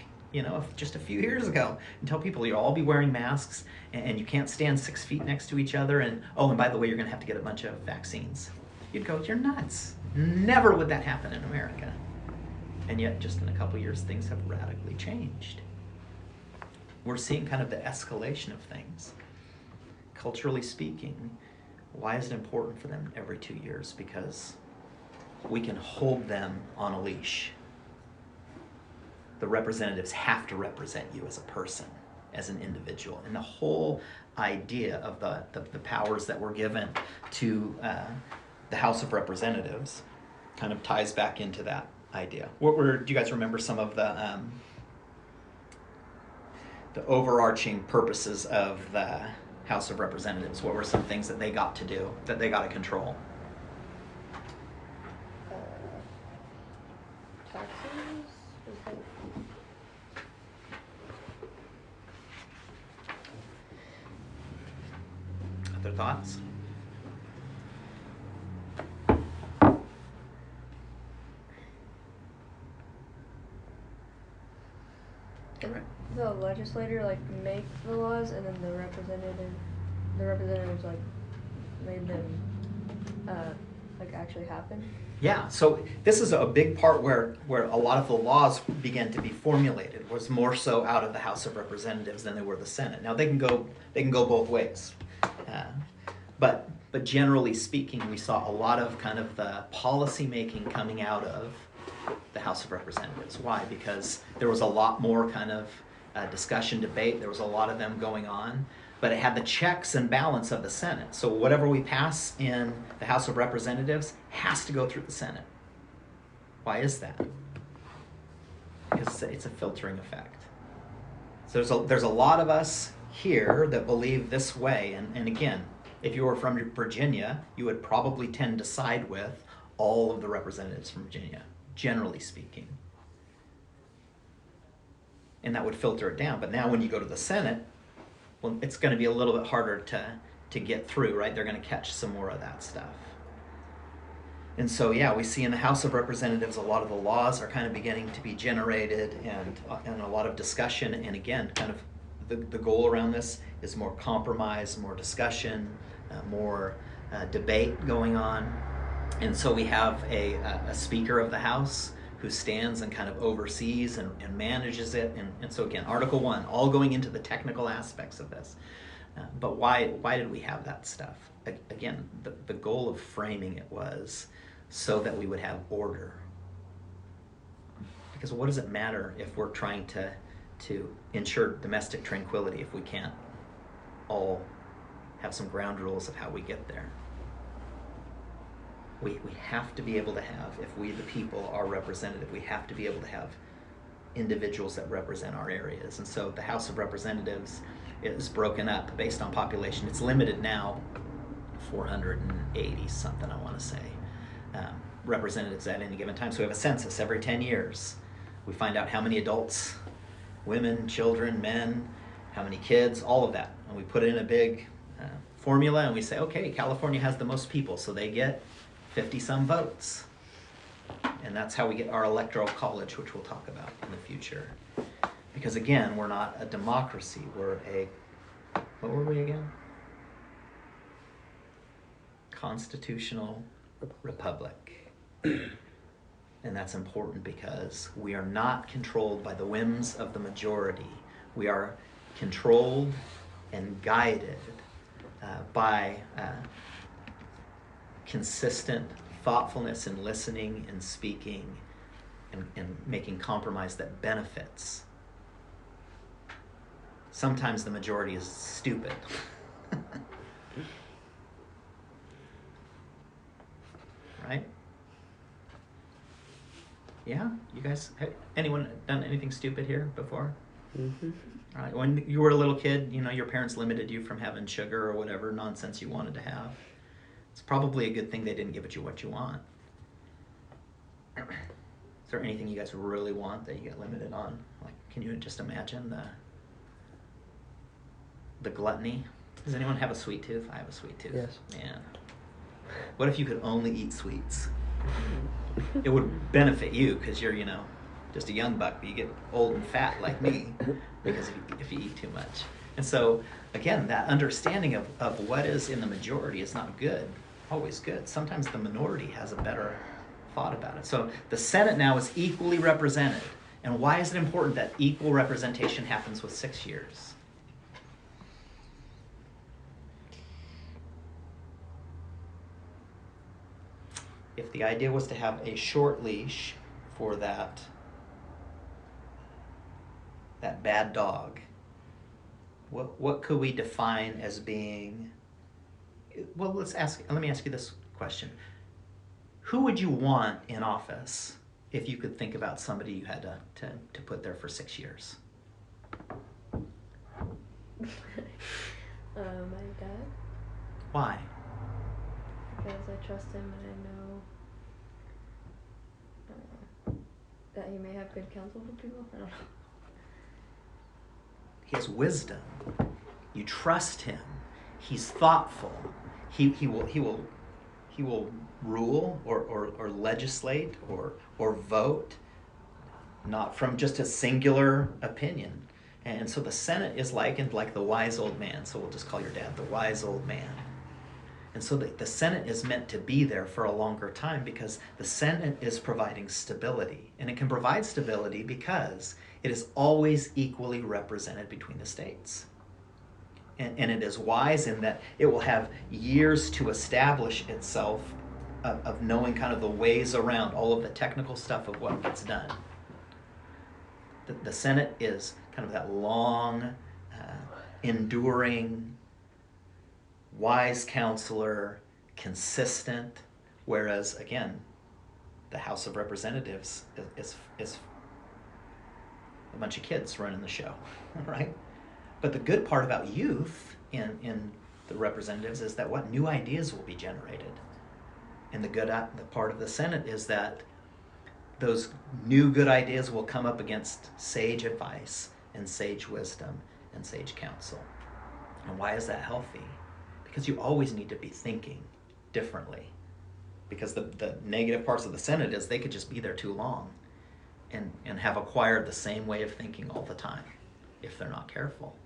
just a few years ago and tell people you'll all be wearing masks and you can't stand 6 feet next to each other and by the way, you're going to have to get a bunch of vaccines. You'd go, you're nuts. Never would that happen in America. And yet, just in a couple years, things have radically changed. We're seeing kind of the escalation of things. Culturally speaking, Why is it important for them every 2 years? Because we can hold them on a leash. The representatives have to represent you as a person, as an individual. And the whole idea of the powers that were given to the House of Representatives kind of ties back into that idea. Do you guys remember some of the overarching purposes of the House of Representatives? What were some things that they got to do, that they got to control? Taxes? Is that- Other thoughts? Didn't the legislator like make the laws, and then the representatives like made them like actually happen? Yeah, so this is a big part where a lot of the laws began to be formulated, was more so out of the House of Representatives than they were the Senate. Now they can go both ways, but generally speaking, we saw a lot of kind of the policy making coming out of the House of Representatives. Why? Because there was a lot more kind of discussion, debate. There was a lot of them going on, but it had the checks and balance of the Senate. So whatever we pass in the House of Representatives has to go through the Senate. Why is that? Because it's a filtering effect. So there's a lot of us here that believe this way, and again, if you were from Virginia, you would probably tend to side with all of the representatives from Virginia, generally speaking. And that would filter it down. But now when you go to the Senate, well, it's going to be a little bit harder to get through, right? They're going to catch some more of that stuff. And so, yeah, we see in the House of Representatives, a lot of the laws are kind of beginning to be generated, and a lot of discussion. And again, kind of the goal around this is more compromise, more discussion, more debate going on. And so we have a Speaker of the House who stands and kind of oversees and manages it. And so again, Article 1, all going into the technical aspects of this. But why did we have that stuff? Again, the goal of framing it was so that we would have order. Because what does it matter if we're trying to ensure domestic tranquility if we can't all have some ground rules of how we get there? We have to be able to have, if we the people are representative, we have to be able to have individuals that represent our areas. And so the House of Representatives is broken up based on population. It's limited now, 480 something, I want to say, representatives at any given time. So we have a census every 10 years. We find out how many adults, women, children, men, how many kids, all of that. And we put it in a big formula, and we say, okay, California has the most people, so they get 50-some votes. And that's how we get our electoral college, which we'll talk about in the future. Because again, we're not a democracy, we're what were we again? Constitutional republic. And that's important because we are not controlled by the whims of the majority. We are controlled and guided by consistent thoughtfulness and listening and speaking and making compromise that benefits. Sometimes the majority is stupid. Right? Yeah? You guys, anyone done anything stupid here before? Mm-hmm. All right. When you were a little kid, your parents limited you from having sugar or whatever nonsense you wanted to have. It's probably a good thing they didn't give it you what you want. Is there anything you guys really want that you get limited on? Like, can you just imagine the gluttony? Does anyone have a sweet tooth? I have a sweet tooth. Yes. Man. What if you could only eat sweets? It would benefit you because you're, just a young buck, but you get old and fat like me because if you eat too much. And so, again, that understanding of what is in the majority is not good, always good. Sometimes the minority has a better thought about it. So the Senate now is equally represented. And why is it important that equal representation happens with 6 years? if the idea was to have a short leash for that bad dog, what could we define as being, well, let me ask you this question. Who would you want in office if you could think about somebody you had to put there for 6 years? My dad, Why? because I trust him and I know that he may have good counsel for people. I don't know. He has wisdom. You trust him. He's thoughtful. He will rule or legislate or vote not from just a singular opinion. And so the Senate is likened like the wise old man. So we'll just call your dad the wise old man. And so the Senate is meant to be there for a longer time because the Senate is providing stability. And it can provide stability because it is always equally represented between the states. And it is wise in that it will have years to establish itself of knowing kind of the ways around all of the technical stuff of what gets done. The Senate is kind of that long, enduring, wise counselor, consistent, whereas, again, the House of Representatives is a bunch of kids running the show, right? But the good part about youth in the representatives is that what new ideas will be generated. And the part of the Senate is that those new good ideas will come up against sage advice and sage wisdom and sage counsel. And why is that healthy? Because you always need to be thinking differently. Because the negative parts of the Senate is they could just be there too long and have acquired the same way of thinking all the time if they're not careful.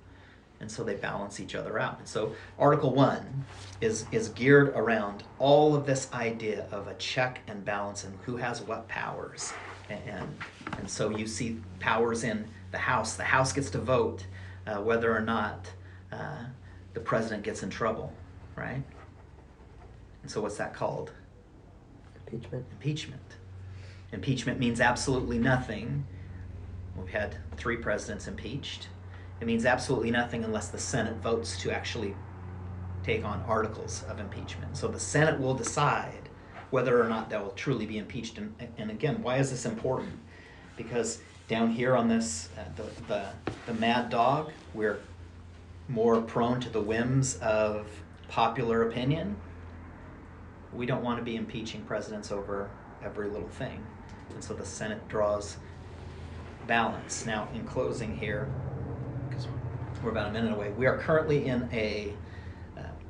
And so they balance each other out. And so Article 1 is geared around all of this idea of a check and balance and who has what powers. And so you see powers in the House. The House gets to vote whether or not the president gets in trouble, right? And so what's that called? Impeachment. Impeachment. Impeachment means absolutely nothing. We've had 3 presidents impeached. It means absolutely nothing unless the Senate votes to actually take on articles of impeachment. So the Senate will decide whether or not they will truly be impeached. And again, why is this important? Because down here on this, the mad dog, we're more prone to the whims of popular opinion. We don't want to be impeaching presidents over every little thing. And so the Senate draws balance. Now, in closing here, because we're about a minute away, we are currently in a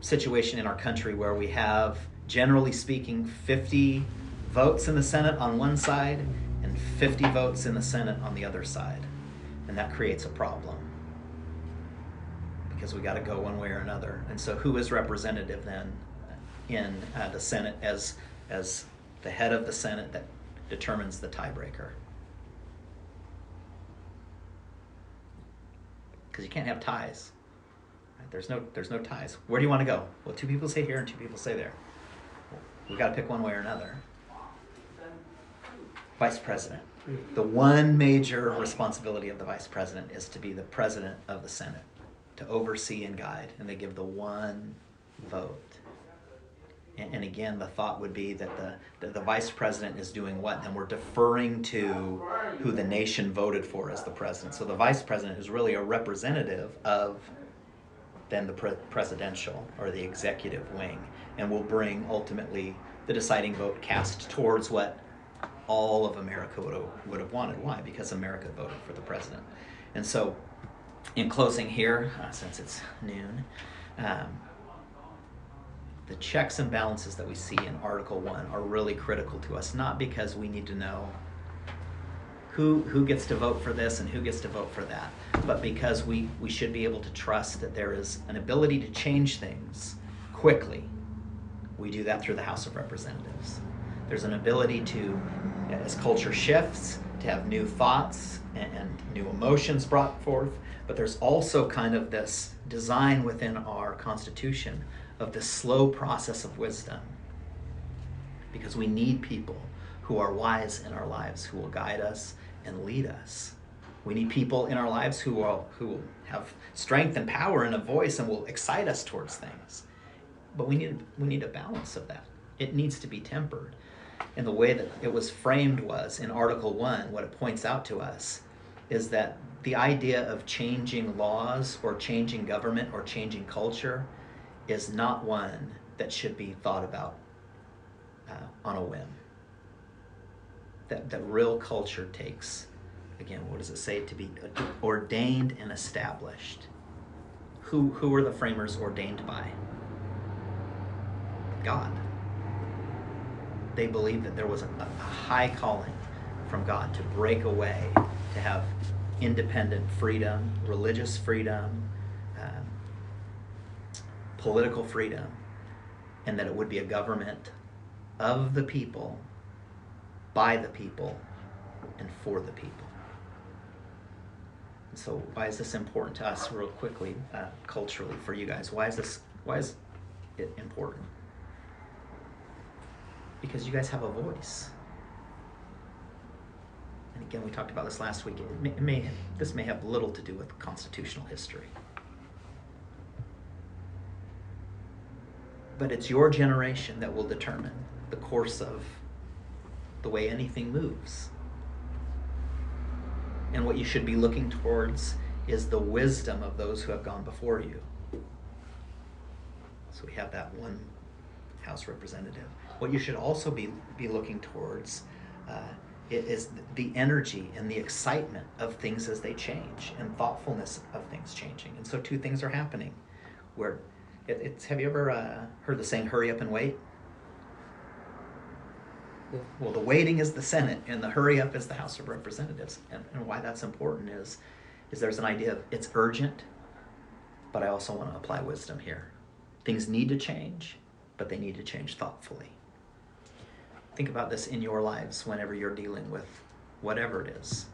situation in our country where we have, generally speaking, 50 votes in the Senate on one side and 50 votes in the Senate on the other side. And that creates a problem because we got to go one way or another. And so who is representative then in the Senate as the head of the Senate that determines the tiebreaker? Because you can't have ties. Right? There's no ties. Where do you want to go? Well, 2 people say here and 2 people say there. We've got to pick one way or another. Vice President. The one major responsibility of the Vice President is to be the President of the Senate, to oversee and guide, and they give the one vote. And again, the thought would be that the Vice President is doing what? And we're deferring to who the nation voted for as the President. So the Vice President is really a representative of then the presidential or the executive wing, and will bring ultimately the deciding vote cast towards what all of America would have wanted. Why? Because America voted for the President. And so in closing here, since it's noon, the checks and balances that we see in Article 1 are really critical to us, not because we need to know who gets to vote for this and who gets to vote for that, but because we should be able to trust that there is an ability to change things quickly. We do that through the House of Representatives. There's an ability to, as culture shifts, to have new thoughts and new emotions brought forth, but there's also kind of this design within our Constitution of the slow process of wisdom. because we need people who are wise in our lives, who will guide us and lead us. We need people in our lives who will have strength and power and a voice and will excite us towards things. But we need a balance of that. It needs to be tempered. And the way that it was framed was in Article 1, what it points out to us is that the idea of changing laws or changing government or changing culture is not one that should be thought about on a whim. That real culture takes, again, what does it say? To be ordained and established. Who were the framers ordained by? God. They believed that there was a high calling from God to break away, to have independent freedom, religious freedom, political freedom, and that it would be a government of the people, by the people, and for the people. And so why is this important to us real quickly, culturally, for you guys? Why is it important? Because you guys have a voice. And again, we talked about this last week. This may have little to do with constitutional history. But it's your generation that will determine the course of the way anything moves. And what you should be looking towards is the wisdom of those who have gone before you. So we have that one House representative. What you should also be looking towards is the energy and the excitement of things as they change, and thoughtfulness of things changing. And so two things are happening. Where have you ever heard the saying, hurry up and wait? Yeah. Well, the waiting is the Senate, and the hurry up is the House of Representatives. And why that's important is there's an idea of it's urgent, but I also want to apply wisdom here. Things need to change, but they need to change thoughtfully. Think about this in your lives whenever you're dealing with whatever it is,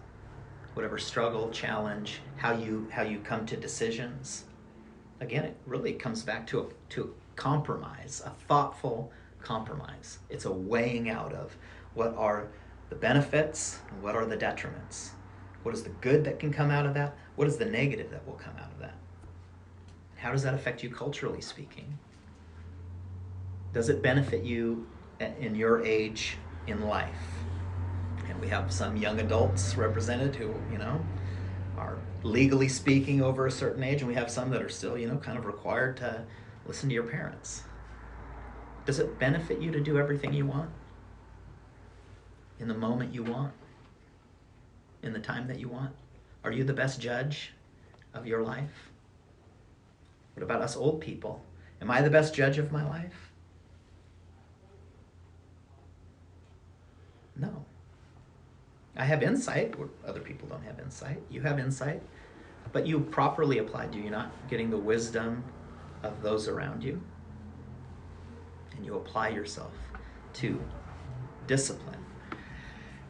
whatever struggle, challenge, how you come to decisions. Again, it really comes back to a compromise, a thoughtful compromise. It's a weighing out of what are the benefits and what are the detriments. What is the good that can come out of that? What is the negative that will come out of that? How does that affect you culturally speaking? Does it benefit you in your age in life? And we have some young adults represented who, are legally speaking over a certain age, and we have some that are still, kind of required to listen to your parents. Does it benefit you to do everything you want? In the moment you want? In the time that you want? Are you the best judge of your life? What about us old people? Am I the best judge of my life? No. I have insight where other people don't have insight. You have insight, but you properly applied. Do you not getting the wisdom of those around you? And you apply yourself to discipline.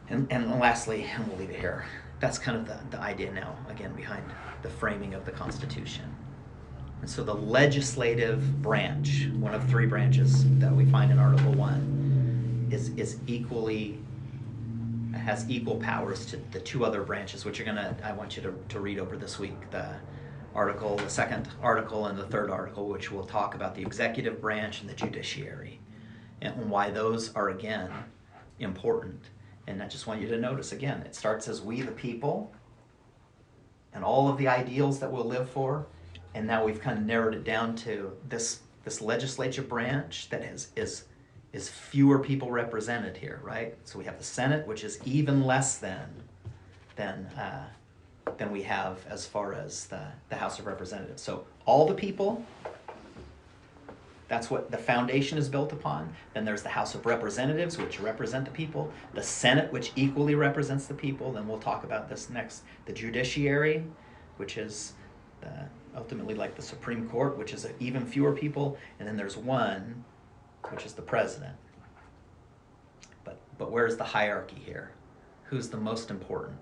And lastly, and we'll leave it here, that's kind of the idea now, again, behind the framing of the Constitution. And so the legislative branch, one of three branches that we find in Article 1, has equal powers to the two other branches, which I want you to read over this week. The second article and the third article, which will talk about the executive branch and the judiciary, and why those are, again, important. And I just want you to notice, again, it starts as we the people, and all of the ideals that we'll live for, and now we've kind of narrowed it down to this legislature branch that is fewer people represented here, right? So we have the Senate, which is even less than we have as far as the House of Representatives. So all the people, that's what the foundation is built upon. Then there's the House of Representatives, which represent the people. The Senate, which equally represents the people. Then we'll talk about this next. The Judiciary, which is ultimately like the Supreme Court, which is even fewer people. And then there's one, which is the president. But where's the hierarchy here? Who's the most important?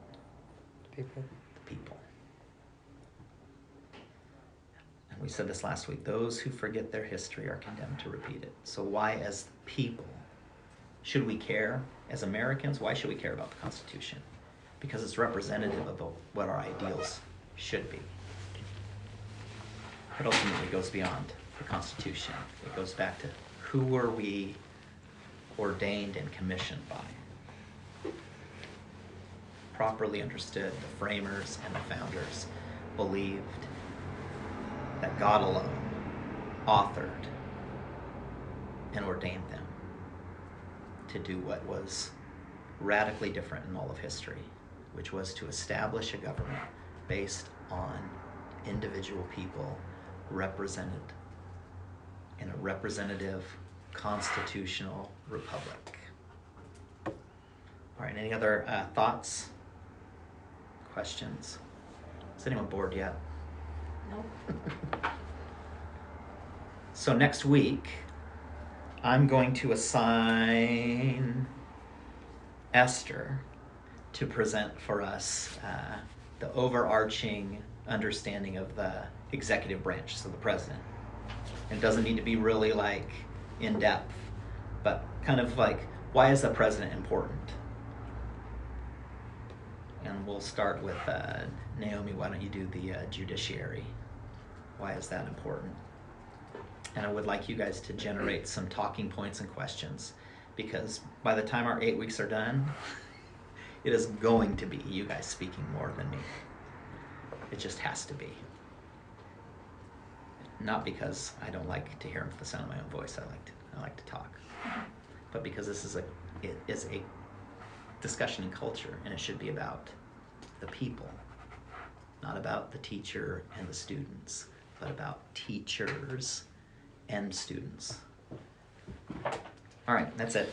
People. The people. And we said this last week. Those who forget their history are condemned to repeat it. So why, as people, Should we care as Americans? Why should we care about the Constitution? Because it's representative of what our ideals should be. But ultimately it goes beyond the Constitution. It goes back to who were we ordained and commissioned by. Properly understood, the framers and the founders believed that God alone authored and ordained them to do what was radically different in all of history, which was to establish a government based on individual people represented in a representative constitutional republic. All right, any other thoughts, questions? Is anyone bored yet? Nope. So next week, I'm going to assign Esther to present for us the overarching understanding of the executive branch, so the president. It doesn't need to be really like in depth, but kind of like, why is the president important? And we'll start with Naomi. Why don't you do the judiciary? Why is that important? And I would like you guys to generate some talking points and questions, because by the time our 8 weeks are done, it is going to be you guys speaking more than me. It just has to be. Not because I don't like to hear the sound of my own voice. I like to talk, but because it is a discussion in culture, and it should be about the people, not about the teacher and the students, but about teachers and students. All right, that's it.